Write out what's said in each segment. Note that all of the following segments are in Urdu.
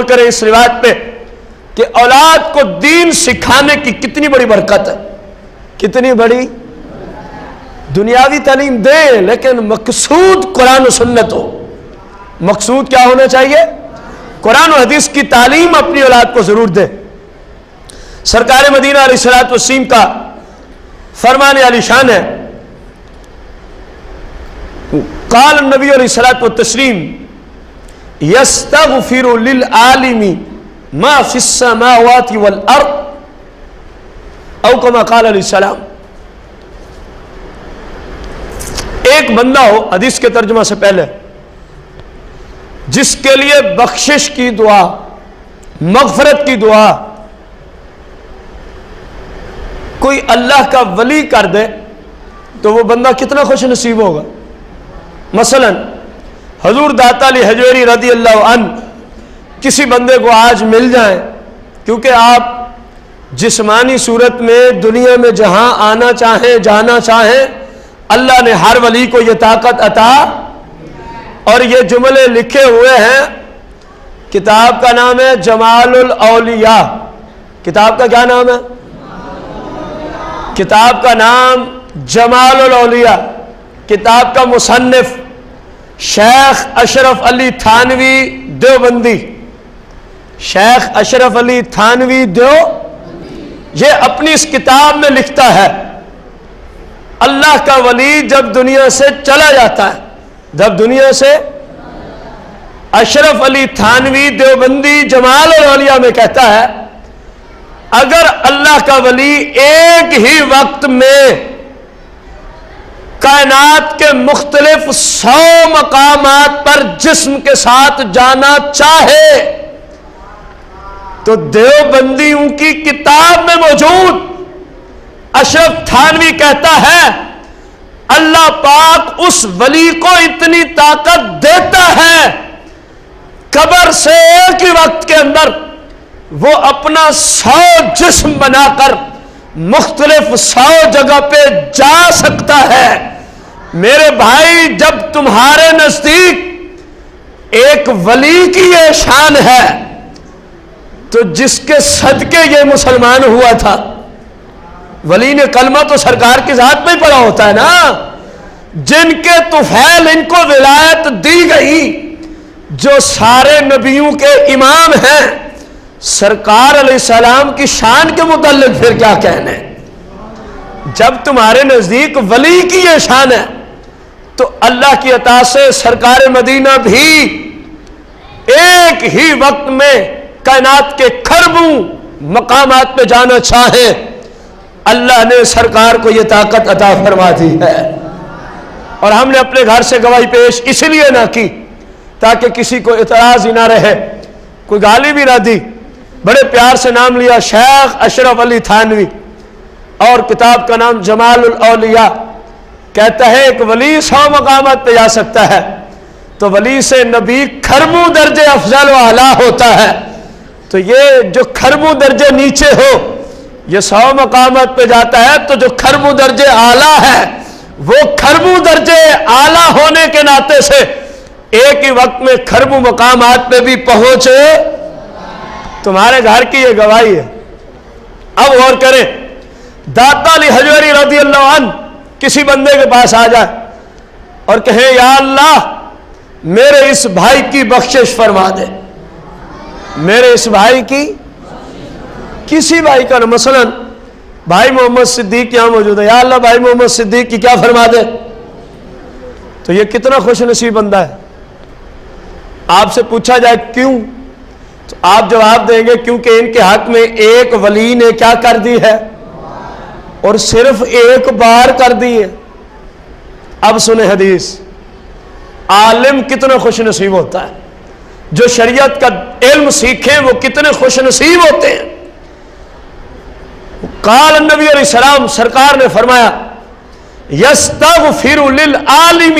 کریں اس روایت پہ کہ اولاد کو دین سکھانے کی کتنی بڑی برکت ہے، کتنی بڑی۔ دنیاوی تعلیم دیں لیکن مقصود قرآن و سنت ہو۔ مقصود کیا ہونا چاہیے؟ قرآن و حدیث کی تعلیم اپنی اولاد کو ضرور دے۔ سرکار مدینہ علیہ الصلوۃ والتسلیم کا فرمان علی شان ہے، قال النبی علیہ الصلوۃ والتسلیم یستغفر للعالم ما فی السماوات والارض او کما قال علیہ السلام۔ ایک بندہ ہو، حدیث کے ترجمہ سے پہلے، جس کے لیے بخشش کی دعا، مغفرت کی دعا کوئی اللہ کا ولی کر دے تو وہ بندہ کتنا خوش نصیب ہوگا۔ مثلا حضور داتا علی حجویری رضی اللہ عنہ کسی بندے کو آج مل جائیں، کیونکہ آپ جسمانی صورت میں دنیا میں جہاں آنا چاہیں جانا چاہیں اللہ نے ہر ولی کو یہ طاقت عطا، اور یہ جملے لکھے ہوئے ہیں۔ کتاب کا نام ہے جمال الاولیاء۔ کتاب کا کیا نام ہے؟ کتاب کا نام جمال الاولیاء۔ کتاب کا مصنف شیخ اشرف علی تھانوی دیوبندی، شیخ اشرف علی تھانوی یہ اپنی اس کتاب میں لکھتا ہے اللہ کا ولی جب دنیا سے چلا جاتا ہے، جب دنیا سے، اشرف علی تھانوی دیوبندی جمال الاولیاء میں کہتا ہے اگر اللہ کا ولی ایک ہی وقت میں کائنات کے مختلف 100 مقامات پر جسم کے ساتھ جانا چاہے تو دیوبندیوں کی کتاب میں موجود اشرف تھانوی کہتا ہے اللہ پاک اس ولی کو اتنی طاقت دیتا ہے قبر سے ایک ہی وقت کے اندر وہ اپنا 100 جسم بنا کر مختلف 100 جگہ پہ جا سکتا ہے۔ میرے بھائی جب تمہارے نزدیک ایک ولی کی یہ شان ہے تو جس کے صدقے یہ مسلمان ہوا تھا، ولی نے کلمہ تو سرکار کی ذات میں ہی پڑھا ہوتا ہے نا، جن کے طفیل ان کو ولایت دی گئی، جو سارے نبیوں کے امام ہیں، سرکار علیہ السلام کی شان کے متعلق پھر کیا کہنے؟ جب تمہارے نزدیک ولی کی یہ شان ہے تو اللہ کی عطا سے سرکار مدینہ بھی ایک ہی وقت میں کائنات کے کھربوں مقامات پہ جانا چاہے، اللہ نے سرکار کو یہ طاقت عطا فرما دی ہے۔ اور ہم نے اپنے گھر سے گواہی پیش اس لیے نہ کی تاکہ کسی کو اعتراض ہی نہ رہے، کوئی گالی بھی نہ دی، بڑے پیار سے نام لیا شیخ اشرف علی تھانوی، اور کتاب کا نام جمال الاولیاء۔ کہتا ہے ایک ولی 100 مقامات پہ جا سکتا ہے تو ولی سے نبی کھربوں درجے افضل و اعلیٰ ہوتا ہے، تو یہ جو کھربوں درجے نیچے ہو یہ 100 مقامات پہ جاتا ہے، تو جو کھربوں درجے اعلیٰ ہے وہ کھربوں درجے اعلیٰ ہونے کے ناطے سے ایک ہی وقت میں کھربوں مقامات پہ بھی پہنچے۔ تمہارے گھر کی یہ گواہی ہے۔ اب غور کریں، داتا علی حجویری رضی اللہ عنہ کسی بندے کے پاس آ جائے اور کہیں یا اللہ میرے اس بھائی کی بخشش فرما دے، میرے اس بھائی کی، کسی بھائی کا، مثلا بھائی محمد صدیق یہاں موجود ہے، یا اللہ بھائی محمد صدیق کی کیا فرما دے، تو یہ کتنا خوش نصیب بندہ ہے۔ آپ سے پوچھا جائے کیوں، تو آپ جواب دیں گے کیونکہ ان کے حق میں ایک ولی نے کیا کر دی ہے، اور صرف ایک بار کر دی ہے۔ اب سنیں حدیث، عالم کتنا خوش نصیب ہوتا ہے، جو شریعت کا علم سیکھیں وہ کتنے خوش نصیب ہوتے ہیں۔ قال النبی علیہ السلام، سرکار نے فرمایا یستغفر للعالم،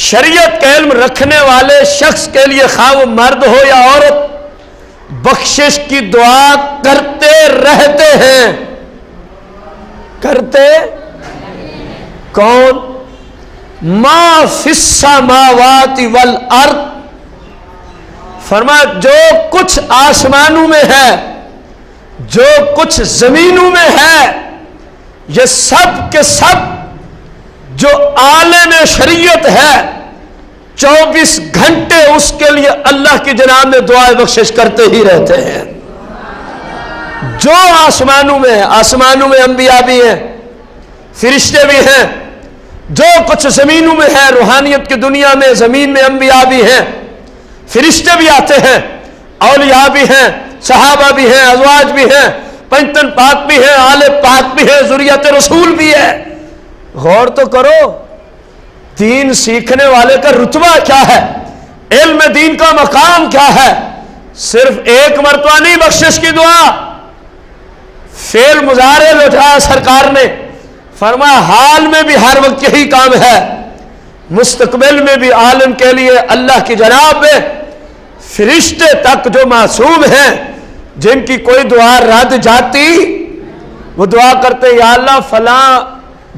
شریعت کا علم رکھنے والے شخص کے لیے خواہ وہ مرد ہو یا عورت بخشش کی دعا کرتے رہتے ہیں۔ کرتے کون؟ ما فی السماوات والارض فرمایا جو کچھ آسمانوں میں ہے، جو کچھ زمینوں میں ہے، یہ سب کے سب جو عالم شریعت ہے 24 گھنٹے اس کے لیے اللہ کی جناب میں دعائے بخشش کرتے ہی رہتے ہیں۔ جو آسمانوں میں ہے، آسمانوں میں انبیاء بھی ہیں، فرشتے بھی ہیں، جو کچھ زمینوں میں ہے، روحانیت کی دنیا میں زمین میں انبیاء بھی ہیں، فرشتے بھی آتے ہیں، اولیاء بھی ہیں، صحابہ بھی ہیں، ازواج بھی ہیں، پنجتن پاک بھی ہیں، آل پاک بھی ہیں، ذریت رسول بھی ہے۔ غور تو کرو، دین سیکھنے والے کا رتبہ کیا ہے، علم دین کا مقام کیا ہے۔ صرف ایک مرتبہ نہیں بخشش کی دعا، فعل مضارع لوٹایا سرکار نے، فرمایا حال میں بھی ہر وقت یہی کام ہے، مستقبل میں بھی عالم کے لیے اللہ کی جناب میں فرشتے تک جو معصوم ہیں، جن کی کوئی دعا رد جاتی، وہ دعا کرتے یا اللہ فلاں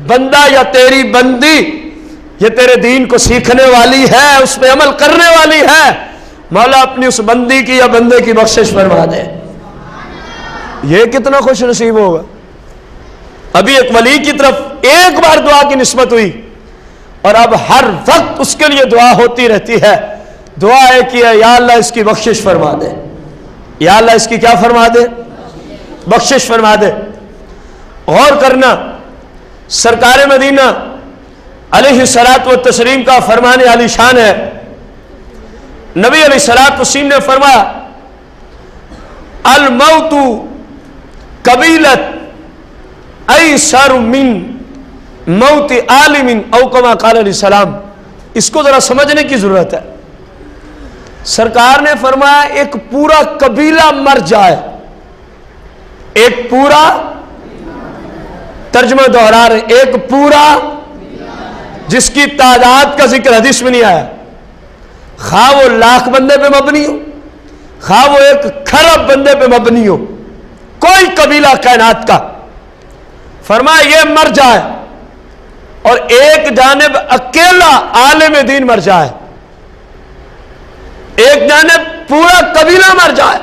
بندہ یا تیری بندی یہ تیرے دین کو سیکھنے والی ہے، اس پہ عمل کرنے والی ہے، مولا اپنی اس بندی کی یا بندے کی بخشش فرما دے۔ یہ کتنا خوش نصیب ہوگا۔ ابھی ایک ولی کی طرف ایک بار دعا کی نسبت ہوئی اور اب ہر وقت اس کے لیے دعا ہوتی رہتی ہے۔ دعا ہے کہ یا اللہ اس کی بخشش فرما دے، یا اللہ اس کی کیا فرما دے، بخشش فرما دے۔ غور کرنا، سرکار مدینہ علیہ الصلاۃ والتسلیم کا فرمان عالی شان ہے۔ نبی علیہ الصلاۃ والتسلیم نے فرمایا الموت قبیلت ایسر من موت عالم او کما قال علیہ السلام۔ اس کو ذرا سمجھنے کی ضرورت ہے۔ سرکار نے فرمایا ایک پورا قبیلہ مر جائے، ایک پورا، ترجمہ دوہرا رہے، ایک پورا جس کی تعداد کا ذکر حدیث میں نہیں آیا، خواہ وہ لاکھ بندے پہ مبنی ہو، خواہ وہ ایک کھرب بندے پہ مبنی ہو، کوئی قبیلہ کائنات کا، فرمایا یہ مر جائے اور ایک جانب اکیلا عالم دین مر جائے، ایک جانب پورا قبیلہ مر جائے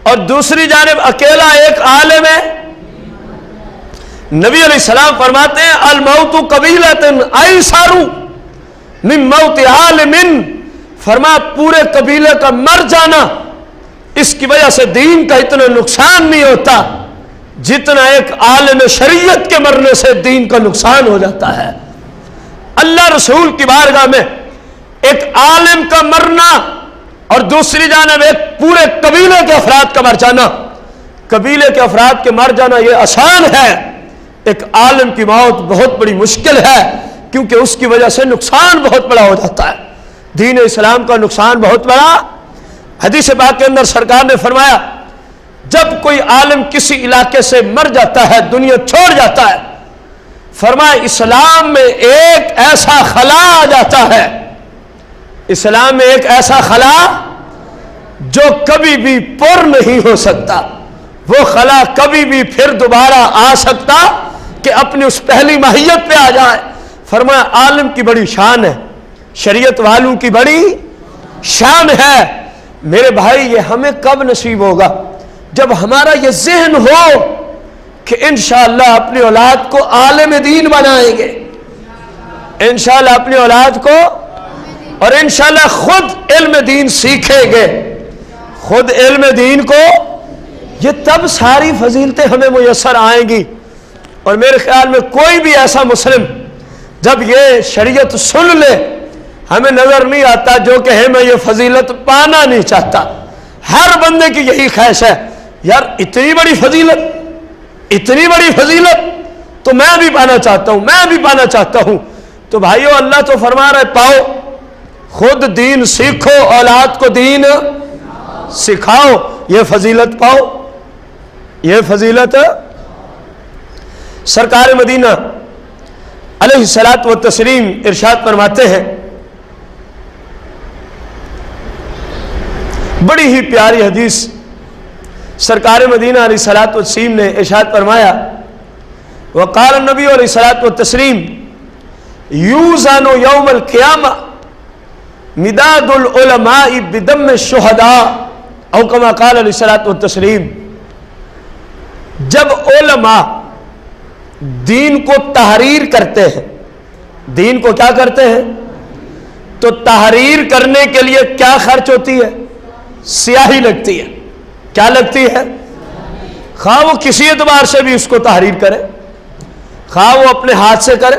اور دوسری جانب اکیلا ایک عالم ہے۔ نبی علیہ السلام فرماتے ہیں الموت قبیلۃ ایسر من موت عالم، فرمایا پورے قبیلے کا مر جانا اس کی وجہ سے دین کا اتنا نقصان نہیں ہوتا جتنا ایک عالم شریعت کے مرنے سے دین کا نقصان ہو جاتا ہے۔ اللہ رسول کی بارگاہ میں ایک عالم کا مرنا اور دوسری جانب ایک پورے قبیلے کے افراد کا مر جانا، قبیلے کے افراد کے مر جانا یہ آسان ہے، ایک عالم کی موت بہت بڑی مشکل ہے، کیونکہ اس کی وجہ سے نقصان بہت بڑا ہو جاتا ہے، دین اسلام کا نقصان بہت بڑا۔ حدیث پاک کے اندر سرکار نے فرمایا جب کوئی عالم کسی علاقے سے مر جاتا ہے، دنیا چھوڑ جاتا ہے، فرمایا اسلام میں ایک ایسا خلا آ جاتا ہے، اسلام میں ایک ایسا خلا جو کبھی بھی پر نہیں ہو سکتا، وہ خلا کبھی بھی پھر دوبارہ آ سکتا کہ اپنی اس پہلی ماہیت پہ آ جائے۔ فرمایا عالم کی بڑی شان ہے، شریعت والوں کی بڑی شان ہے۔ میرے بھائی یہ ہمیں کب نصیب ہوگا؟ جب ہمارا یہ ذہن ہو کہ انشاءاللہ اپنی اولاد کو عالم دین بنائیں گے، انشاءاللہ اپنی اولاد کو، اور انشاءاللہ خود علم دین سیکھیں گے، خود علم دین کو، یہ تب ساری فضیلتیں ہمیں میسر آئیں گی۔ اور میرے خیال میں کوئی بھی ایسا مسلم جب یہ شریعت سن لے ہمیں نظر نہیں آتا جو کہے میں یہ فضیلت پانا نہیں چاہتا۔ ہر بندے کی یہی خواہش ہے، یار اتنی بڑی فضیلت، اتنی بڑی فضیلت تو میں بھی پانا چاہتا ہوں، میں بھی پانا چاہتا ہوں۔ تو بھائیو اللہ تو فرما رہے پاؤ، خود دین سیکھو، اولاد کو دین سکھاؤ، یہ فضیلت پاؤ، یہ فضیلت۔ سرکار مدینہ علیہ الصلاۃ والتسلیم ارشاد فرماتے ہیں، بڑی ہی پیاری حدیث، سرکار مدینہ علیہ الصلاۃ والتسلیم نے ارشاد فرمایا، وقال النبی علیہ الصلاۃ والتسلیم یوزن یوم القیامہ مداد العلماء بدم الشہداء او کما قال علیہ الصلوۃ والتسلیم. جب علماء دین کو تحریر کرتے ہیں، دین کو کیا کرتے ہیں؟ تو تحریر کرنے کے لیے کیا خرچ ہوتی ہے؟ سیاہی لگتی ہے. کیا لگتی ہے؟ خواہ وہ کسی اعتبار سے بھی اس کو تحریر کرے، خواہ وہ اپنے ہاتھ سے کرے،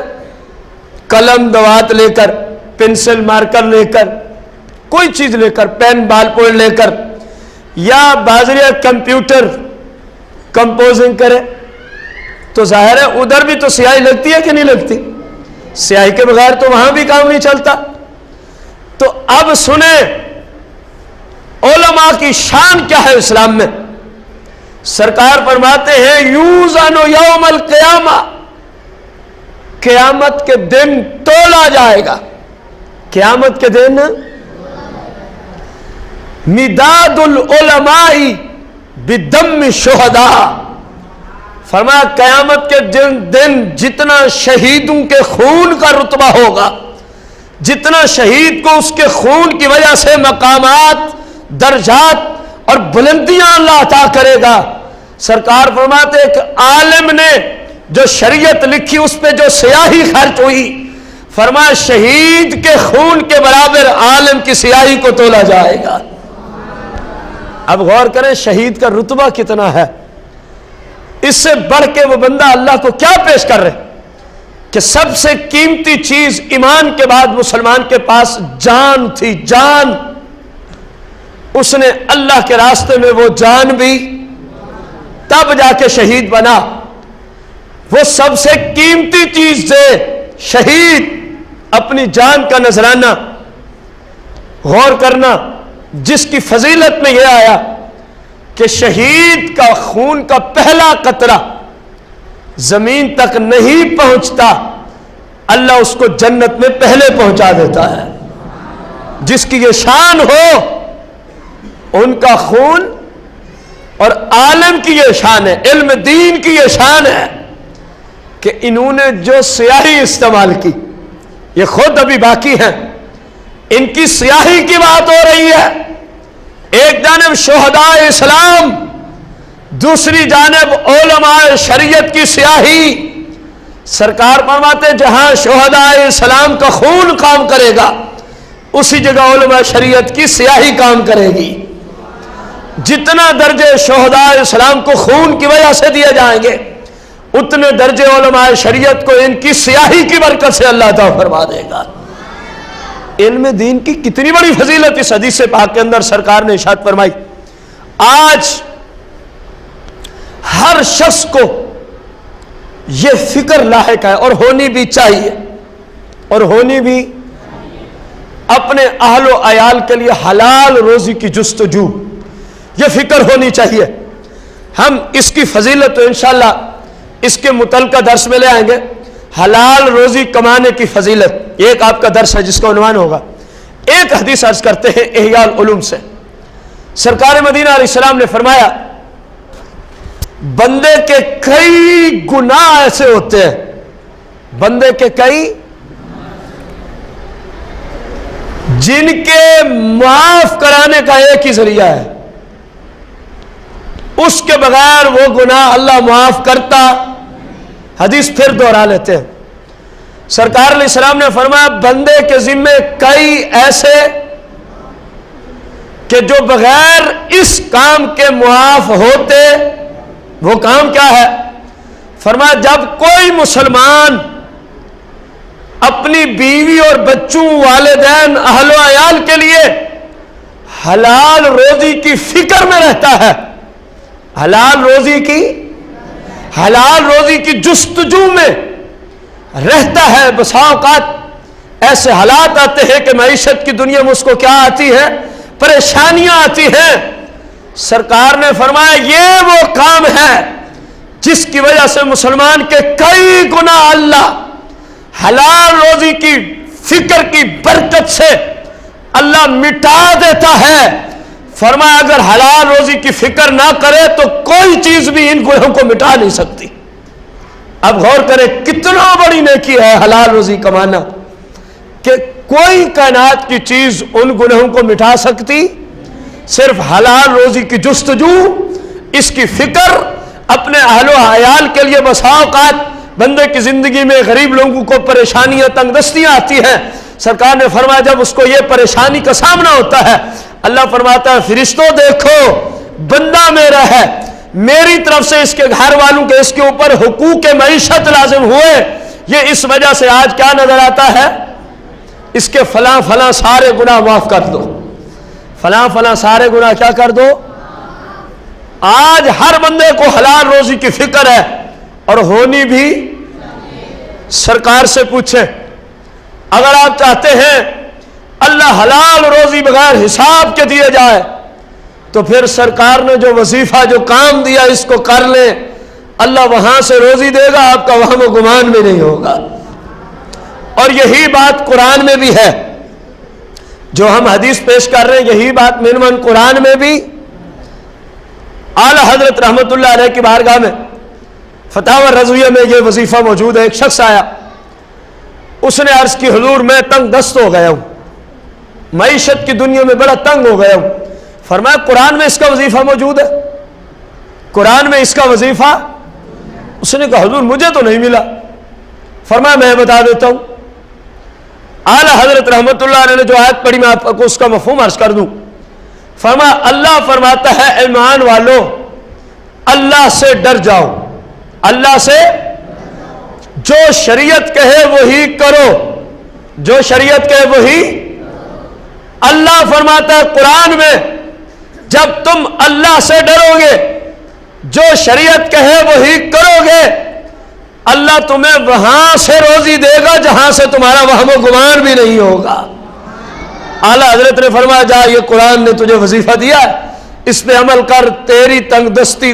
قلم دوات لے کر، پنسل مارکر لے کر، کوئی چیز لے کر، پین بال پوائنٹ لے کر، یا بازریہ کمپیوٹر کمپوزنگ کرے، تو ظاہر ہے ادھر بھی تو سیاہی لگتی ہے کہ نہیں لگتی؟ سیاہی کے بغیر تو وہاں بھی کام نہیں چلتا. تو اب سنیں علماء کی شان کیا ہے اسلام میں. سرکار فرماتے ہیں یوزن یوم القیامہ، قیامت کے دن تولا جائے گا. قیامت کے دن مداد العلماء بدم الشہداء، فرمایا قیامت کے دن جتنا شہیدوں کے خون کا رتبہ ہوگا، جتنا شہید کو اس کے خون کی وجہ سے مقامات، درجات اور بلندیاں اللہ عطا کرے گا. سرکار فرماتے ہیں کہ عالم نے جو شریعت لکھی اس پہ جو سیاہی خرچ ہوئی، فرمایا شہید کے خون کے برابر عالم کی سیاہی کو تولا جائے گا. اب غور کریں شہید کا رتبہ کتنا ہے. اس سے بڑھ کے وہ بندہ اللہ کو کیا پیش کر رہے کہ سب سے قیمتی چیز ایمان کے بعد مسلمان کے پاس جان تھی. جان، اس نے اللہ کے راستے میں وہ جان بھی تب جا کے شہید بنا. وہ سب سے قیمتی چیز سے شہید اپنی جان کا نذرانہ. غور کرنا، جس کی فضیلت میں یہ آیا کہ شہید کا خون کا پہلا قطرہ زمین تک نہیں پہنچتا، اللہ اس کو جنت میں پہلے پہنچا دیتا ہے. جس کی یہ شان ہو ان کا خون، اور عالم کی یہ شان ہے، علم دین کی یہ شان ہے کہ انہوں نے جو سیاہی استعمال کی، یہ خود ابھی باقی ہیں، ان کی سیاہی کی بات ہو رہی ہے. ایک جانب شہداء اسلام، دوسری جانب علماء شریعت کی سیاہی. سرکار فرماتے جہاں شہداء اسلام کا خون کام کرے گا، اسی جگہ علماء شریعت کی سیاہی کام کرے گی. جتنا درجے شہداء اسلام کو خون کی وجہ سے دیے جائیں گے، اتنے درجے علماء شریعت کو ان کی سیاہی کی برکت سے اللہ تعالیٰ فرما دے گا. علم دین کی کتنی بڑی فضیلت اس حدیث پاک کے اندر سرکار نے ارشاد فرمائی. آج ہر شخص کو یہ فکر لاحق ہے، اور ہونی بھی چاہیے، اور ہونی بھی، اپنے اہل و عیال کے لیے حلال روزی کی جستجو، یہ فکر ہونی چاہیے. ہم اس کی فضیلت تو انشاءاللہ اس کے متعلقہ درس میں لے آئیں گے. حلال روزی کمانے کی فضیلت، ایک آپ کا درس ہے جس کا عنوان ہوگا. ایک حدیث عرض کرتے ہیں احیاء العلوم سے. سرکار مدینہ علیہ السلام نے فرمایا بندے کے کئی گناہ ایسے ہوتے ہیں، بندے کے کئی، جن کے معاف کرانے کا ایک ہی ذریعہ ہے، اس کے بغیر وہ گناہ اللہ معاف کرتا. حدیث پھر دوہرا لیتے ہیں. سرکار علیہ السلام نے فرمایا بندے کے ذمے کئی ایسے کہ جو بغیر اس کام کے معاف ہوتے. وہ کام کیا ہے؟ فرمایا جب کوئی مسلمان اپنی بیوی اور بچوں، والدین، اہل و عیال کے لیے حلال روزی کی فکر میں رہتا ہے، حلال روزی کی جستجو میں رہتا ہے. بسا اوقات ایسے حالات آتے ہیں کہ معیشت کی دنیا میں اس کو کیا آتی ہے؟ پریشانیاں آتی ہیں. سرکار نے فرمایا یہ وہ کام ہے جس کی وجہ سے مسلمان کے کئی گناہ اللہ حلال روزی کی فکر کی برکت سے اللہ مٹا دیتا ہے. فرمایا اگر حلال روزی کی فکر نہ کرے تو کوئی چیز بھی ان گناہوں کو مٹا نہیں سکتی. اب غور کریں کتنا بڑی نیکی ہے حلال روزی کمانا، کہ کوئی کائنات کی چیز ان گناہوں کو مٹا سکتی؟ صرف حلال روزی کی جستجو، اس کی فکر، اپنے اہل و عیال کے لیے بسا اوقات بندے کی زندگی میں غریب لوگوں کو پریشانیاں، تنگ دستیاں آتی ہیں. سرکار نے فرمایا جب اس کو یہ پریشانی کا سامنا ہوتا ہے، اللہ فرماتا ہے فرشتوں دیکھو بندہ میرا ہے، میری طرف سے اس کے گھر والوں کے اس کے اوپر حقوق معیشت لازم ہوئے، یہ اس وجہ سے آج کیا نظر آتا ہے؟ اس کے فلاں فلاں سارے گناہ معاف کر دو، فلاں فلاں سارے گناہ کیا کر دو. آج ہر بندے کو حلال روزی کی فکر ہے اور ہونی بھی. سرکار سے پوچھیں اگر آپ چاہتے ہیں اللہ حلال روزی بغیر حساب کے دیے جائے تو پھر سرکار نے جو وظیفہ جو کام دیا اس کو کر لیں، اللہ وہاں سے روزی دے گا، آپ کا وہم و گمان بھی نہیں ہوگا. اور یہی بات قرآن میں بھی ہے، جو ہم حدیث پیش کر رہے ہیں یہی بات من قرآن میں بھی. اعلی حضرت رحمت اللہ علیہ کی بارگاہ میں فتاوی رضویہ میں یہ وظیفہ موجود ہے. ایک شخص آیا، اس نے عرض کی حضور میں تنگ دست ہو گیا ہوں، معیشت کی دنیا میں بڑا تنگ ہو گیا ہوں. فرمایا قرآن میں اس کا وظیفہ موجود ہے، قرآن میں اس کا وظیفہ. اس نے کہا حضور مجھے تو نہیں ملا. فرمایا میں بتا دیتا ہوں. اعلی حضرت رحمت اللہ علیہ نے جو آیت پڑھی میں آپ کو اس کا مفہوم عرض کر دوں. فرمایا اللہ فرماتا ہے ایمان والو اللہ سے ڈر جاؤ، اللہ سے جو شریعت کہے وہی کرو، جو شریعت کہے وہی. اللہ فرماتا ہے قرآن میں جب تم اللہ سے ڈرو گے، جو شریعت کہے وہی کرو گے، اللہ تمہیں وہاں سے روزی دے گا جہاں سے تمہارا وہم و گمان بھی نہیں ہوگا. اعلیٰ حضرت نے فرمایا جا یہ قرآن نے تجھے وظیفہ دیا ہے، اس پہ عمل کر، تیری تنگ دستی